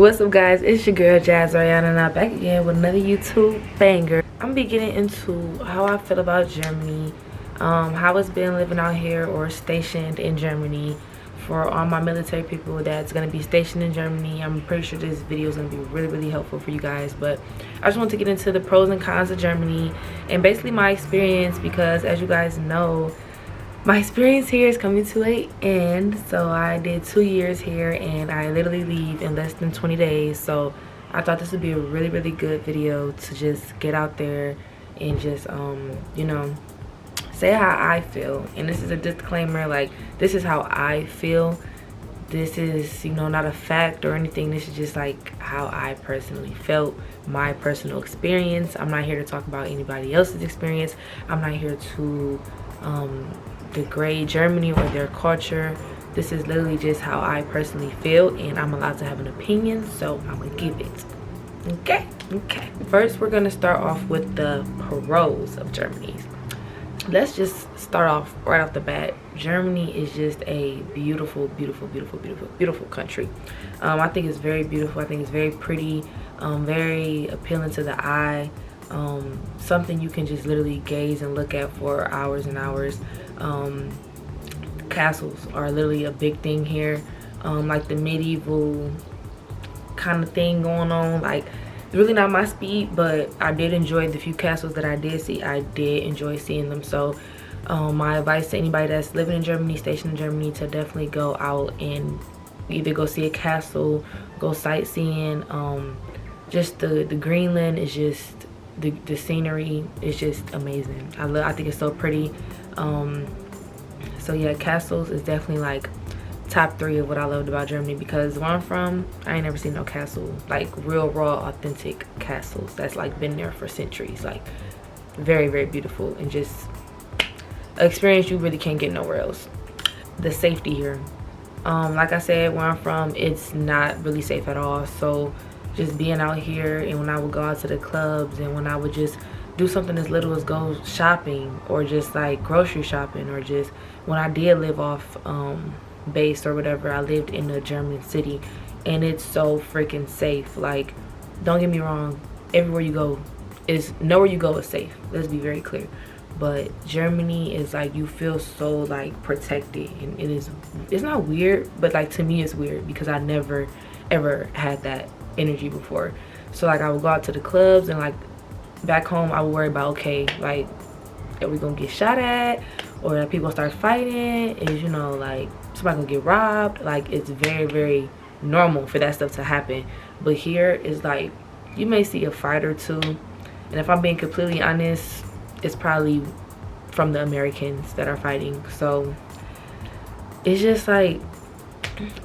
What's up, guys? It's your girl Jazz Ariana, and I'm back again with another YouTube banger. I'm be getting into how I feel about Germany, how it's been living out here or stationed in Germany. For all my military people that's gonna be stationed in Germany, I'm pretty sure this video is gonna be really helpful for you guys. But I just want to get into the pros and cons of Germany and basically my experience, because as you guys know, my experience here is coming to an end. So I did 2 years here and I literally leave in less than 20 days. So I thought this would be a really good video to just get out there and just you know, say how I feel. And this is a disclaimer, like, this is how I feel. This is, you know, not a fact or anything. This is just like how I personally felt, my personal experience. I'm not here to talk about anybody else's experience. I'm not here to degrade Germany or their culture. This is literally just how I personally feel, and I'm allowed to have an opinion, so I'm gonna give it. Okay. First, we're gonna start off with the pros of Germany. Let's just start off right off the bat. Germany is just a beautiful country. I think it's very beautiful. I think it's very pretty, very appealing to the eye. Something you can just literally gaze and look at for hours and hours. Castles are literally a big thing here, like the medieval kind of thing going on. Like, really not my speed, but I did enjoy the few castles that I did see. I did enjoy seeing them. So my advice to anybody that's living in Germany, stationed in Germany, to definitely go out and either go see a castle, go sightseeing. Just the Greenland is just, the scenery is just amazing. I think it's so pretty. So yeah, castles is definitely like top 3 of what I loved about Germany, because where I'm from, I ain't never seen no castle, like real raw authentic castles that's like been there for centuries. Like very beautiful, and just an experience you really can't get nowhere else. The safety here, like I said, where I'm from, it's not really safe at all. So just being out here, and when I would go out to the clubs, and when I would just do something as little as go shopping, or just like grocery shopping, or just when I did live off base or whatever, I lived in a German city, and it's so freaking safe. Like, don't get me wrong, everywhere you go is, nowhere you go is safe, let's be very clear, but Germany is like, you feel so like protected, and it's not weird, but like to me it's weird, because I never ever had that energy before. So like, I would go out to the clubs, and like back home I would worry about, okay, like, are we gonna get shot at, or are people start fighting, is, you know, like somebody gonna get robbed. Like, it's very normal for that stuff to happen. But here is like, you may see a fight or two, and if I'm being completely honest, it's probably from the Americans that are fighting. So it's just like,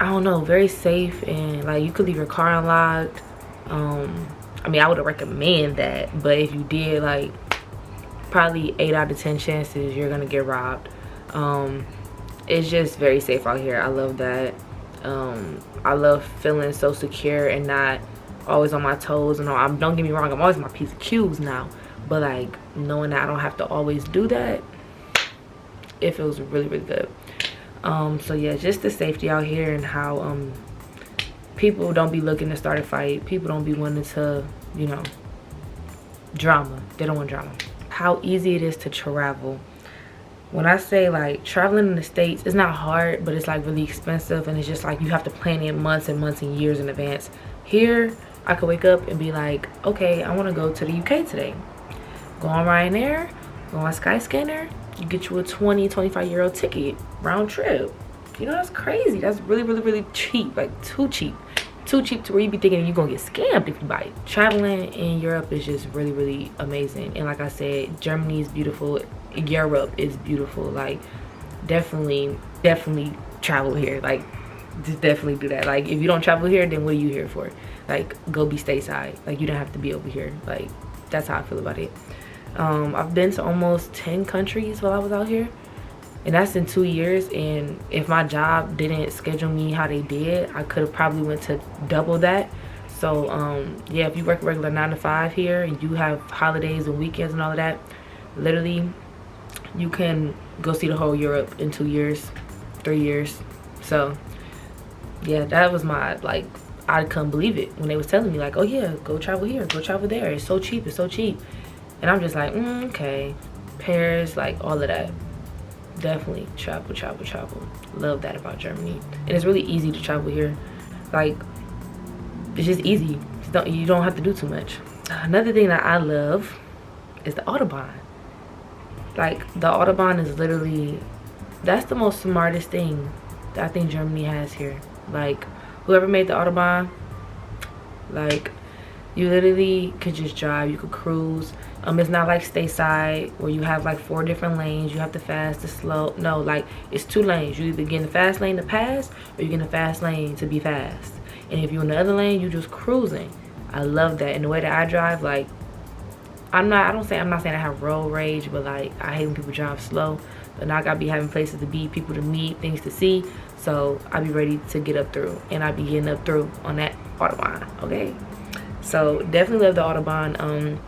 I don't know, very safe, and like you could leave your car unlocked. I mean, I would recommend that, but if you did, like, probably 8 out of 10 chances you're gonna get robbed. It's just very safe out here. I love that. I love feeling so secure and not always on my toes. And all. Don't get me wrong, I'm always my piece of cubes now, but like, knowing that I don't have to always do that, it feels really good. So yeah, just the safety out here, and how people don't be looking to start a fight. People don't be wanting to, you know, drama. They don't want drama. How easy it is to travel. When I say like traveling in the States, it's not hard, but it's like really expensive, and it's just like you have to plan it months and years in advance. Here, I could wake up and be like, okay, I want to go to the UK today. Go on Ryanair, go on Skyscanner, you get you a 20-25 euro ticket, round trip. You know, that's crazy. That's really cheap, like too cheap to where you be thinking you're gonna get scammed if you buy it. Traveling in Europe is just really amazing, and like I said, Germany is beautiful, Europe is beautiful. Like, definitely travel here. Like, just definitely do that. Like, if you don't travel here, then what are you here for? Like, go be stateside. Like, you don't have to be over here. Like, that's how I feel about it. I've been to almost 10 countries while I was out here, and that's in 2 years. And if my job didn't schedule me how they did, I could have probably went to double that. So yeah, if you work regular 9 to 5 here, and you have holidays and weekends and all of that, literally you can go see the whole Europe in 2 years, 3 years. So yeah, that was my like I couldn't believe it when they was telling me like, oh yeah, go travel here, go travel there, it's so cheap, it's so cheap. And I'm just like, okay. Paris, like all of that. Definitely travel. Love that about Germany. And it's really easy to travel here. Like, it's just easy. You don't have to do too much. Another thing that I love is the autobahn. Like, the autobahn is literally, that's the most smartest thing that I think Germany has here. Like, whoever made the autobahn, like, you literally could just drive, you could cruise. It's not like stateside where you have like 4 different lanes, you have to fast, to slow. No, like, it's 2 lanes. You either get in the fast lane to pass, or you get in the fast lane to be fast. And if you're in the other lane, you just cruising. I love that. And the way that I drive, like, I'm not saying I have road rage, but like, I hate when people drive slow. But now I gotta be having places to be, people to meet, things to see. So I be ready to get up through, and I be getting up through on that autobahn. Okay, so definitely love the autobahn.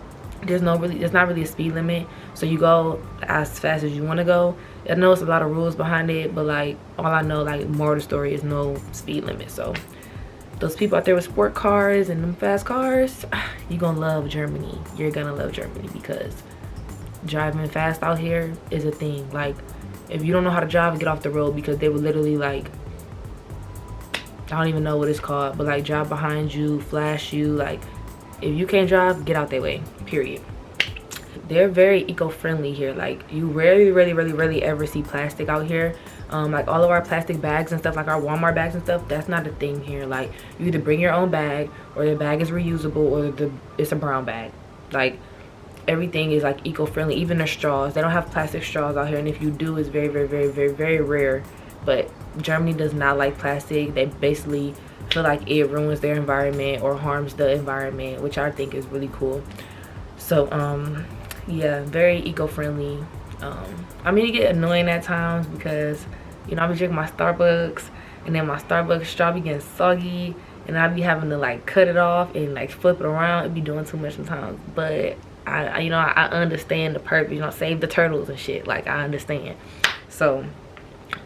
There's not really a speed limit, so you go as fast as you want to go. I know it's a lot of rules behind it, but like, all I know, like, more of the story is no speed limit. So those people out there with sport cars and them fast cars, you're gonna love Germany. You're gonna love Germany, because driving fast out here is a thing. Like, if you don't know how to drive, get off the road, because they would literally, like, I don't even know what it's called, but like, drive behind you, flash you. Like, if you can't drive, get out their way, period. They're very eco-friendly here. Like, you rarely ever see plastic out here. Like, all of our plastic bags and stuff, like our Walmart bags and stuff, that's not a thing here. Like, you either bring your own bag, or the bag is reusable, or it's a brown bag. Like, everything is like eco-friendly. Even their straws, they don't have plastic straws out here, and if you do, it's very rare. But Germany does not like plastic. They basically feel like it ruins their environment or harms the environment, which I think is really cool. So yeah, very eco-friendly. I mean, it get annoying at times, because, you know, I be drinking my Starbucks, and then my Starbucks straw be getting soggy, and I be having to like cut it off and like flip it around. It be doing too much sometimes, but I you know, I understand the purpose, you know, save the turtles and shit. Like, I understand. So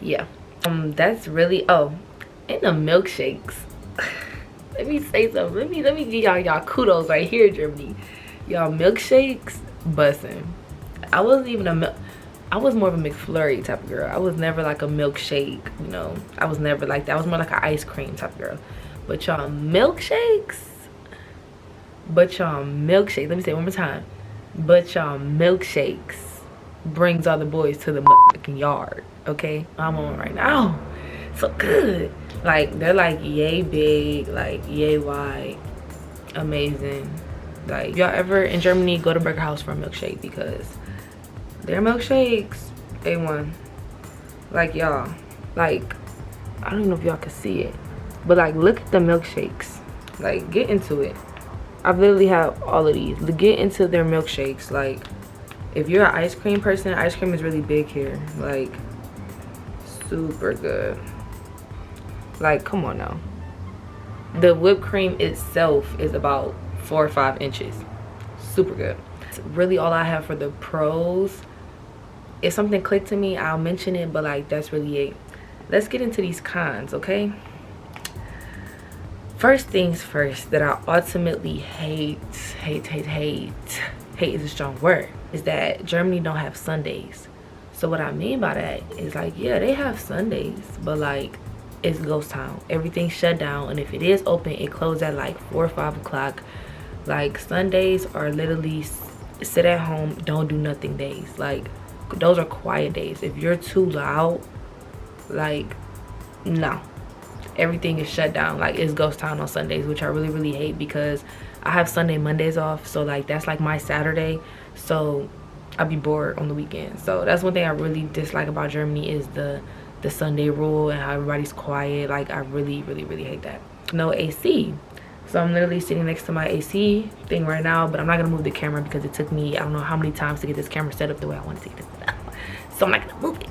yeah, that's really, oh, and the milkshakes. Let me say something. Let me give y'all kudos right here, Germany. Y'all milkshakes bussin'. I was more of a McFlurry type of girl. I was never like a milkshake, you know. I was never like that. I was more like an ice cream type of girl. But y'all milkshakes, let me say it one more time. But y'all milkshakes brings all the boys to the motherfucking yard. Okay, I'm on right now. So good. Like, they're like yay big, like yay wide, amazing. Like, if y'all ever in Germany, go to Burger House for a milkshake, because their milkshakes, A1. Like, y'all, like, I don't even know if y'all can see it, but like, look at the milkshakes. Like, get into it. I've literally have all of these. Get into their milkshakes. Like, if you're an ice cream person, ice cream is really big here. Like, super good. Like, come on now. The whipped cream itself is about 4 or 5 inches. Super good. That's really all I have for the pros. If something clicked to me, I'll mention it, but like, that's really it. Let's get into these cons, okay? First things first, that I ultimately hate is a strong word, is that Germany don't have Sundays. So what I mean by that is, like, yeah, they have Sundays, but like, it's ghost town. Everything's shut down, and if it is open, it closes at like 4 or 5 o'clock. Like, Sundays are literally sit at home, don't do nothing days. Like, those are quiet days. If you're too loud, like, no, everything is shut down. Like, it's ghost town on Sundays, which I really hate, because I have Sunday Mondays off, so like, that's like my Saturday, so I'll be bored on the weekend. So that's one thing I really dislike about Germany, is the Sunday rule and how everybody's quiet. Like, I really hate that. No AC. So I'm literally sitting next to my AC thing right now, but I'm not gonna move the camera because it took me, I don't know how many times to get this camera set up the way I want to get it set up. So I'm not gonna move it.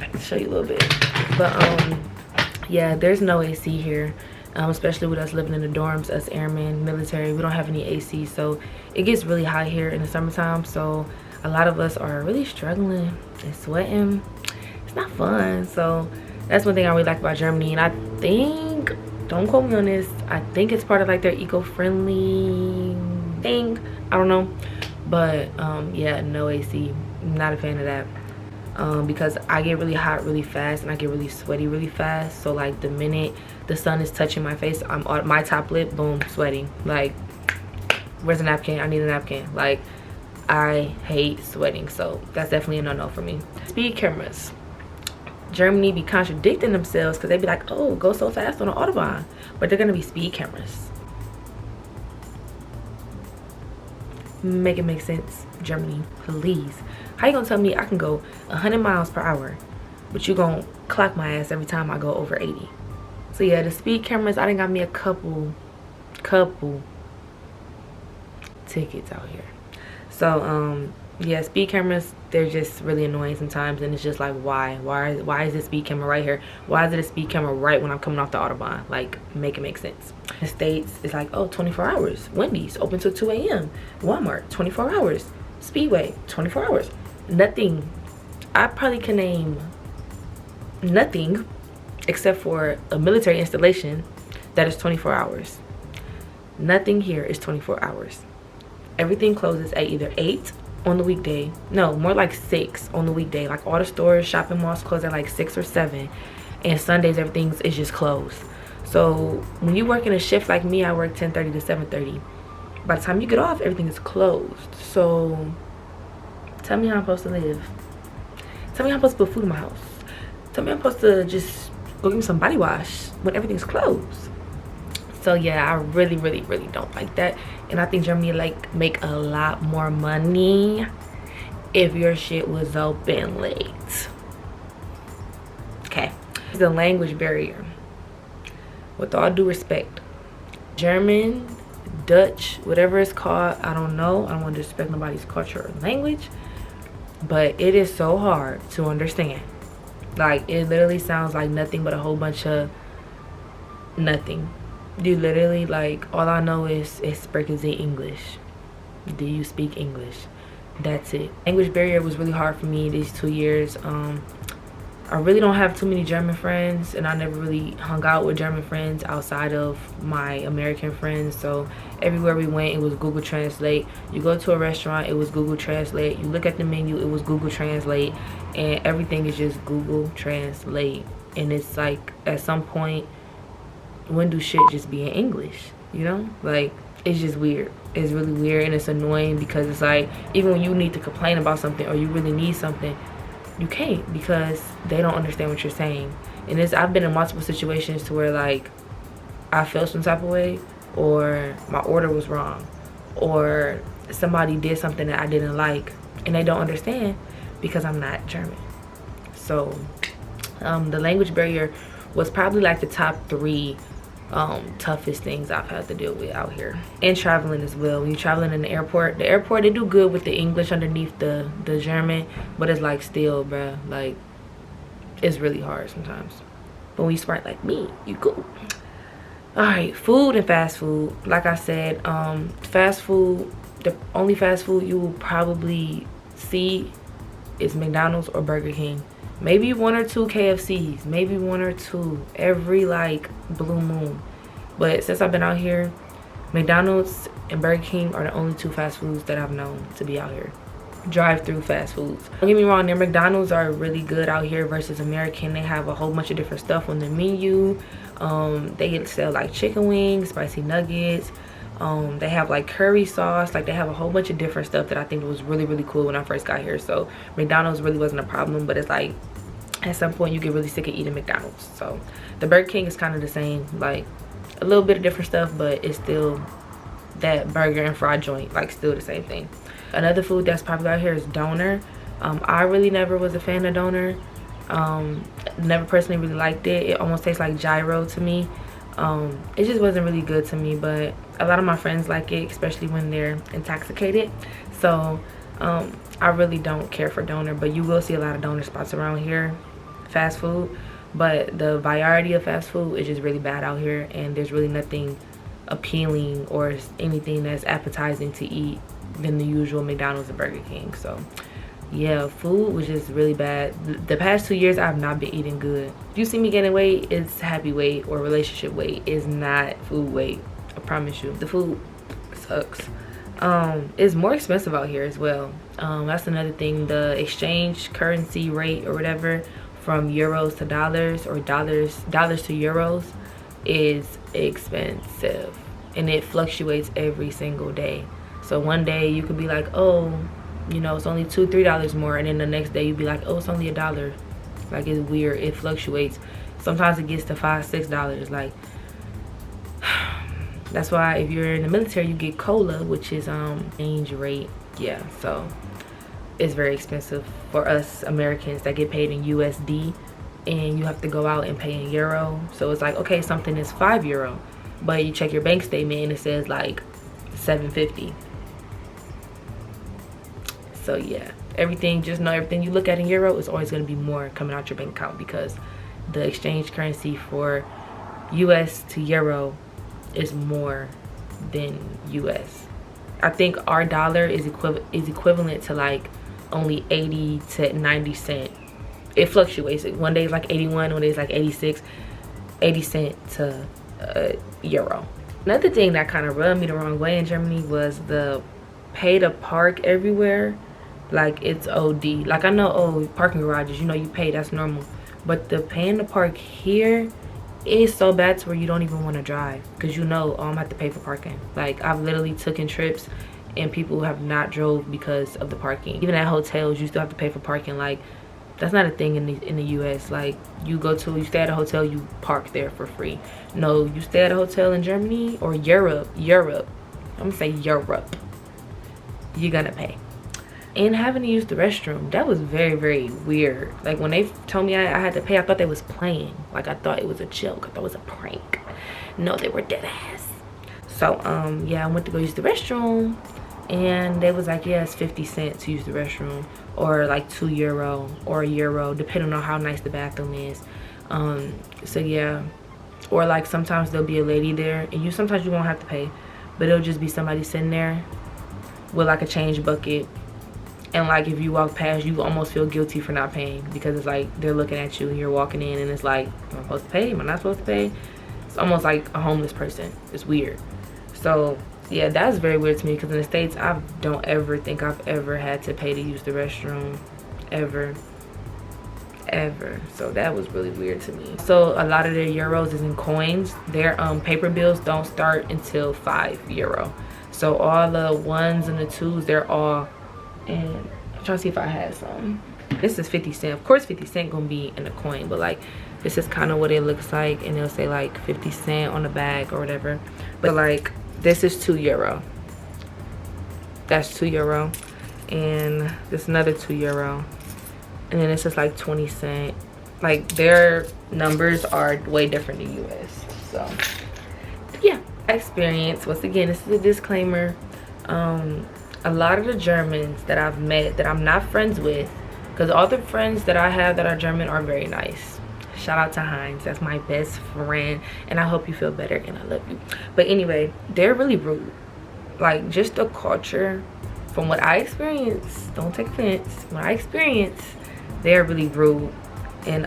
I can show you a little bit. But yeah, there's no AC here. Especially with us living in the dorms, us airmen, military, we don't have any AC, so it gets really hot here in the summertime. So a lot of us are really struggling and sweating. It's not fun. So that's one thing I really like about Germany, and I think Don't quote me on this. I think it's part of like their eco-friendly thing. I don't know. But yeah, no AC. Not a fan of that. Because I get really hot really fast and I get really sweaty really fast. So like the minute the sun is touching my face, I'm on my top lip, boom, sweating. Like, where's a napkin? I need a napkin. Like, I hate sweating, so that's definitely a no-no for me. Speed cameras. Germany be contradicting themselves because they be like, oh, go so fast on the autobahn, but they're gonna be speed cameras. Make it make sense, Germany, please. How you gonna tell me I can go 100 miles per hour, but you gonna clock my ass every time I go over 80? So yeah, the speed cameras, I done got me a couple tickets out here. So yeah, speed cameras, they're just really annoying sometimes, and it's just like, why is this speed camera right here? Why is it a speed camera right when I'm coming off the autobahn? Like, make it make sense. In the States, it's like, oh, 24 hours. Wendy's open till 2 a.m. Walmart, 24 hours. Speedway, 24 hours. Nothing. I probably can name nothing except for a military installation that is 24 hours. Nothing here is 24 hours. Everything closes at either 8 on the weekday. No, more like 6 on the weekday. Like all the stores, shopping malls close at like 6 or 7. And Sundays, everything is just closed. So when you work in a shift like me, I work 10:30 to 7:30. By the time you get off, everything is closed. So tell me how I'm supposed to live. Tell me how I'm supposed to put food in my house. Tell me I'm supposed to just go give me some body wash when everything's closed. So yeah, I really don't like that. And I think Germany like make a lot more money if your shit was open late. Okay, the language barrier. With all due respect, German, Dutch, whatever it's called, I don't know. I don't want to disrespect nobody's culture or language, but it is so hard to understand. Like, it literally sounds like nothing but a whole bunch of nothing. You literally, like, all I know is sprechen Sie English. Do you speak English? That's it. Language barrier was really hard for me these 2 years. I really don't have too many German friends, and I never really hung out with German friends outside of my American friends. So everywhere we went, it was Google Translate. You go to a restaurant, it was Google Translate. You look at the menu, it was Google Translate, and everything is just Google Translate. And it's like, at some point, when do shit just be in English? You know, like, it's just weird. It's really weird, and it's annoying because it's like, even when you need to complain about something or you really need something, you can't because they don't understand what you're saying. And I've been in multiple situations to where, like, I felt some type of way, or my order was wrong, or somebody did something that I didn't like, and they don't understand because I'm not German. So the language barrier was probably like the top 3 toughest things I've had to deal with out here. And traveling as well. When you're traveling in the airport, they do good with the English underneath the German, but it's like, still, bruh, like, it's really hard sometimes. But when you smart like me, you go. Alright, food and fast food. Like I said, fast food, the only fast food you will probably see is McDonald's or Burger King. Maybe 1 or 2 KFCs, maybe 1 or 2 every, like, blue moon. But since I've been out here, McDonald's and Burger King are the only 2 fast foods that I've known to be out here. Drive-through fast foods. Don't get me wrong, their McDonald's are really good out here versus American. They have a whole bunch of different stuff on the menu. They sell like chicken wings, spicy nuggets. They have like curry sauce. Like, they have a whole bunch of different stuff that I think was really cool when I first got here. So McDonald's really wasn't a problem, but it's like, at some point you get really sick of eating McDonald's. So the Burger King is kind of the same, like a little bit of different stuff, but it's still that burger and fried joint, like, still the same thing. Another food that's popular out here is doner. I really never was a fan of doner. Never personally really liked it. It almost tastes like gyro to me. It just wasn't really good to me, but a lot of my friends like it, especially when they're intoxicated. So I really don't care for doner, but you will see a lot of doner spots around here, fast food. But the variety of fast food is just really bad out here, and there's really nothing appealing or anything that's appetizing to eat than the usual McDonald's and Burger King. So yeah, food was just really bad. The past 2 years I have not been eating good. If you see me gaining weight, it's happy weight or relationship weight. It's not food weight, I promise you. The food sucks. It's more expensive out here as well. That's another thing. The exchange currency rate or whatever from euros to dollars, or dollars to euros, is expensive, and it fluctuates every single day. So one day you could be like, oh, you know, it's only $2-3 more, and then the next day you'd be like, oh, it's only $1. Like, it's weird. It fluctuates. Sometimes it gets to $5-6. Like, that's why if you're in the military, you get cola, which is exchange rate. Yeah, so it's very expensive for us Americans that get paid in USD, and you have to go out and pay in euro. So it's like, okay, something is €5, but you check your bank statement and it says like $7.50. So yeah, everything, just know everything you look at in euro is always going to be more coming out your bank account, because the exchange currency for US to euro is more than US. I think our dollar is equivalent to like only 80 to 90 cent. It fluctuates. One day it's like 81, one day it's like 86, 80 cent to euro. Another thing that kind of rubbed me the wrong way in Germany was the pay to park everywhere. Like, it's OD. Like, I know, oh, parking garages, you know, you pay, that's normal. But the paying to park here is so bad to where you don't even want to drive, because you know, oh, I'm gonna have to pay for parking. Like, I've literally taken trips and people have not drove because of the parking. Even at hotels, you still have to pay for parking. Like, that's not a thing in the US. Like, you stay at a hotel, you park there for free. No, you stay at a hotel in Germany or Europe, I'm gonna say Europe, you're gonna pay. And having to use the restroom, that was very, very weird. Like, when they told me I had to pay, I thought they was playing. Like, I thought it was a joke. I thought it was a prank. No, they were dead ass. So yeah, I went to go use the restroom, and they was like, yeah, it's 50 cents to use the restroom, or like €2 or €1, depending on how nice the bathroom is. So yeah, or like sometimes there'll be a lady there, and sometimes you won't have to pay, but it'll just be somebody sitting there with like a change bucket. And like, if you walk past, you almost feel guilty for not paying, because it's like they're looking at you and you're walking in, and it's like, am I supposed to pay? Am I not supposed to pay? It's almost like a homeless person. It's weird. So yeah, that's very weird to me, because in the States, I don't ever think I've ever had to pay to use the restroom, ever. So that was really weird to me. So a lot of their euros is in coins. Their paper bills don't start until €5. So all the ones and the twos, they're all, and I'm trying to see if I had some. This is 50 cent. Of course 50 cent gonna be in a coin, but like, this is kind of what it looks like, and they'll say like 50 cent on the bag or whatever. But like, this is €2. That's €2, and this another €2, and then it's just like 20 cent. Like, their numbers are way different than US. So yeah, experience. Once again, this is a disclaimer. A lot of the Germans that I've met that I'm not friends with, because all the friends that I have that are German are very nice. Shout out to Heinz, that's my best friend, and I hope you feel better, and I love you. But anyway, they're really rude. Like, just the culture, from what I experienced, don't take offense, what I experienced, they're really rude. And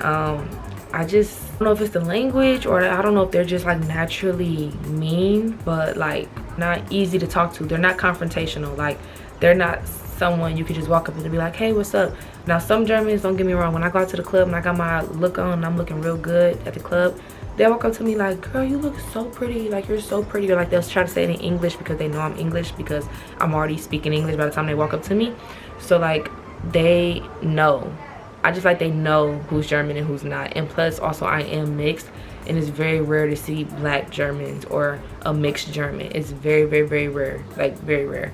I just don't know if it's the language, or I don't know if they're just like naturally mean, but like not easy to talk to. They're not confrontational. Like, they're not someone you could just walk up and be like, hey, what's up? Now, some Germans, don't get me wrong, when I go out to the club and I got my look on and I'm looking real good at the club, they'll walk up to me like, girl, you look so pretty, like, you're so pretty. Or like, they'll try to say it in English because they know I'm English, because I'm already speaking English by the time they walk up to me. So like, they know. I just like, they know who's German and who's not. And plus, also, I am mixed, and it's very rare to see black Germans or a mixed German. It's very, very, very rare. Like, very rare.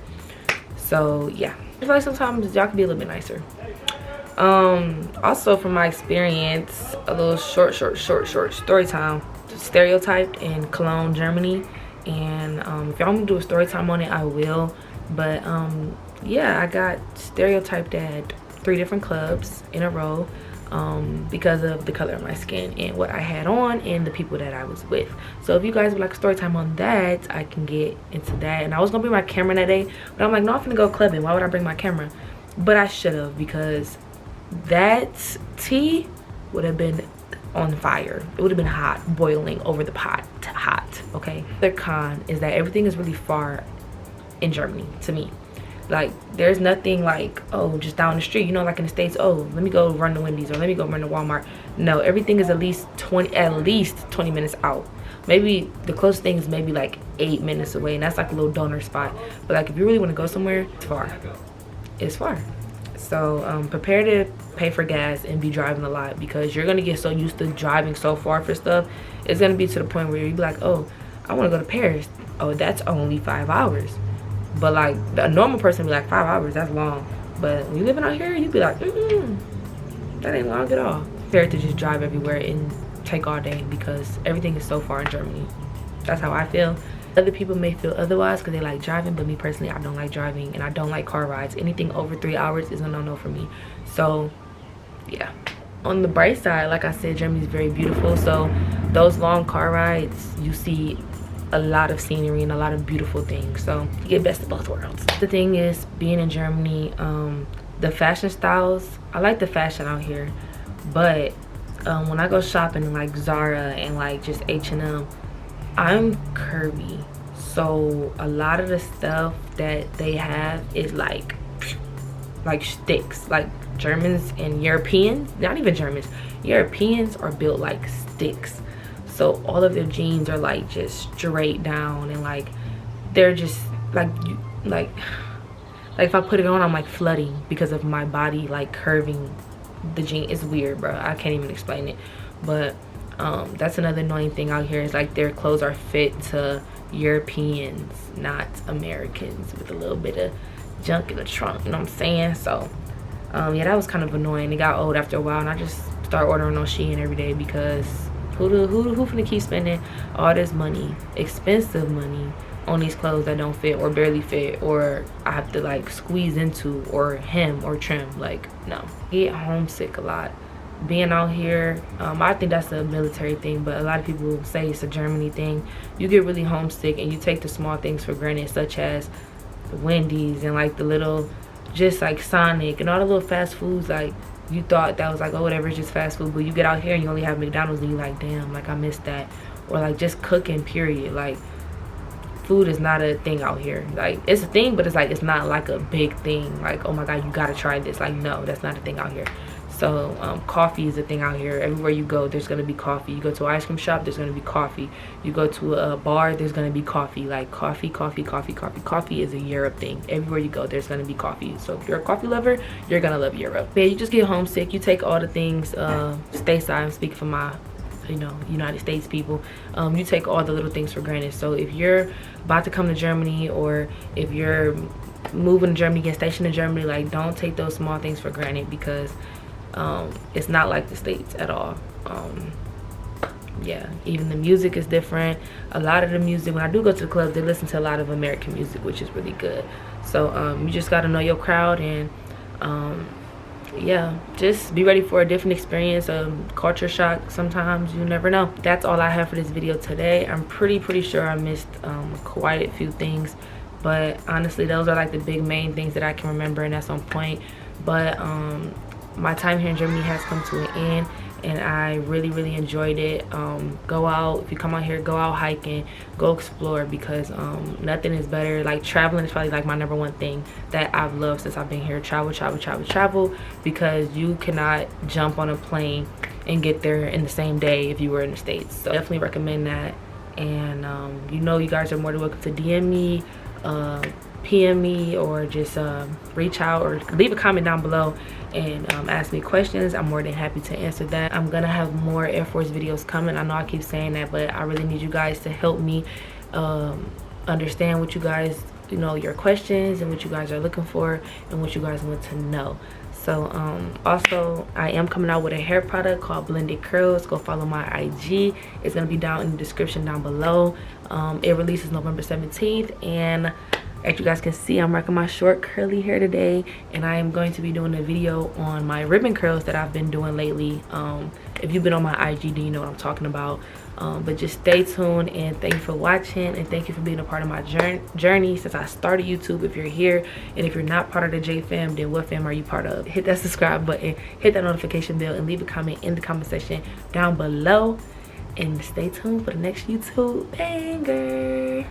So yeah, I feel like sometimes y'all can be a little bit nicer. Also, from my experience, a little short story time. Stereotyped in Cologne, Germany. And if y'all want me to do a story time on it, I will. But yeah, I got stereotyped at 3 different clubs in a row, because of the color of my skin and what I had on and the people that I was with. So if you guys would like a story time on that, I can get into that. And I was gonna bring my camera that day, but I'm like, no, I'm finna go clubbing. Why would I bring my camera? but I should have, because that tea would have been on fire. It would have been hot, boiling over the pot, hot. Okay, the con is that everything is really far in Germany to me. Like, there's nothing like, oh, just down the street, you know, like in the States, oh, let me go run to Wendy's, or let me go run to Walmart. No, everything is at least 20 minutes out. Maybe the closest thing is maybe like 8 minutes away, and that's like a little donor spot. But like, if you really want to go somewhere, it's far. It's far. So prepare to pay for gas and be driving a lot, because you're gonna get so used to driving so far for stuff. It's gonna be to the point where you be like, oh, I want to go to Paris. Oh, that's only 5 hours. But like, a normal person be like, 5 hours, that's long. But when you living out here, you be like, that ain't long at all. Fair to just drive everywhere and take all day, because everything is so far in Germany. That's how I feel. Other people may feel otherwise because they like driving, but me personally, I don't like driving, and I don't like car rides. Anything over 3 hours is a no-no for me. So yeah. On the bright side, like I said, Germany is very beautiful. So those long car rides, you see a lot of scenery and a lot of beautiful things. So you get best of both worlds. The thing is, being in Germany, the fashion styles, I like the fashion out here, but when I go shopping in like Zara and like just H&M, I'm curvy. So a lot of the stuff that they have is like sticks. Like, Germans and Europeans, not even Germans, Europeans are built like sticks. So all of their jeans are like just straight down, and like they're just like if I put it on, I'm like flooding because of my body like curving the jean. It's weird, bro. I can't even explain it. But that's another annoying thing out here, is like their clothes are fit to Europeans, not Americans, with a little bit of junk in the trunk, you know what I'm saying? So yeah, that was kind of annoying. It got old after a while, and I just started ordering on Shein every day, because who finna keep spending all this money, expensive money, on these clothes that don't fit or barely fit, or I have to like squeeze into or hem or trim? Like, no. Get homesick a lot being out here. I think that's a military thing, but a lot of people say it's a Germany thing. You get really homesick and you take the small things for granted, such as the Wendy's and like the little, just like Sonic and all the little fast foods. Like, you thought that was like, oh, whatever, it's just fast food, but you get out here and you only have McDonald's, and you like, damn, like I missed that. Or like just cooking, period. Like, food is not a thing out here. Like, it's a thing, but it's like, it's not like a big thing, like, oh my god, you gotta try this. Like, no, that's not a thing out here. So coffee is a thing out here. Everywhere you go, there's gonna be coffee. You go to an ice cream shop, there's gonna be coffee. You go to a bar, there's gonna be coffee. Like, coffee is a Europe thing. Everywhere you go, there's gonna be coffee. So if you're a coffee lover, you're gonna love Europe. But yeah, you just get homesick. You take all the things stateside. I'm speaking for my, you know, United States people. You take all the little things for granted. So if you're about to come to Germany, or if you're moving to Germany, get stationed in Germany, like, don't take those small things for granted, because it's not like the States at all. Yeah, even the music is different. A lot of the music, when I do go to the club, they listen to a lot of American music, which is really good. So you just got to know your crowd, and yeah, just be ready for a different experience, culture shock. Sometimes you never know. That's all I have for this video today. I'm pretty sure I missed quite a few things, but honestly, those are like the big main things that I can remember, and that's on point. But my time here in Germany has come to an end, and I really enjoyed it. Go out, if you come out here, go out hiking, go explore, because nothing is better. Like, traveling is probably like my #1 thing that I've loved since I've been here. Travel, because you cannot jump on a plane and get there in the same day if you were in the States. So definitely recommend that. And you know, you guys are more than welcome to DM me, PM me, or just reach out or leave a comment down below and ask me questions. I'm more than happy to answer that. I'm gonna have more Air Force videos coming. I know I keep saying that, but I really need you guys to help me understand what you guys, you know, your questions and what you guys are looking for and what you guys want to know. So also, I am coming out with a hair product called Blended Curls. Go follow my IG. It's gonna be down in the description down below. It releases November 17th, and as you guys can see, I'm rocking my short curly hair today, and I am going to be doing a video on my ribbon curls that I've been doing lately. If you've been on my IG, do you know what I'm talking about? But just stay tuned, and thank you for watching, and thank you for being a part of my journey since I started YouTube. If you're here and if you're not part of the J fam, then what fam are you part of? Hit that subscribe button, hit that notification bell, and leave a comment in the comment section down below, and stay tuned for the next YouTube banger.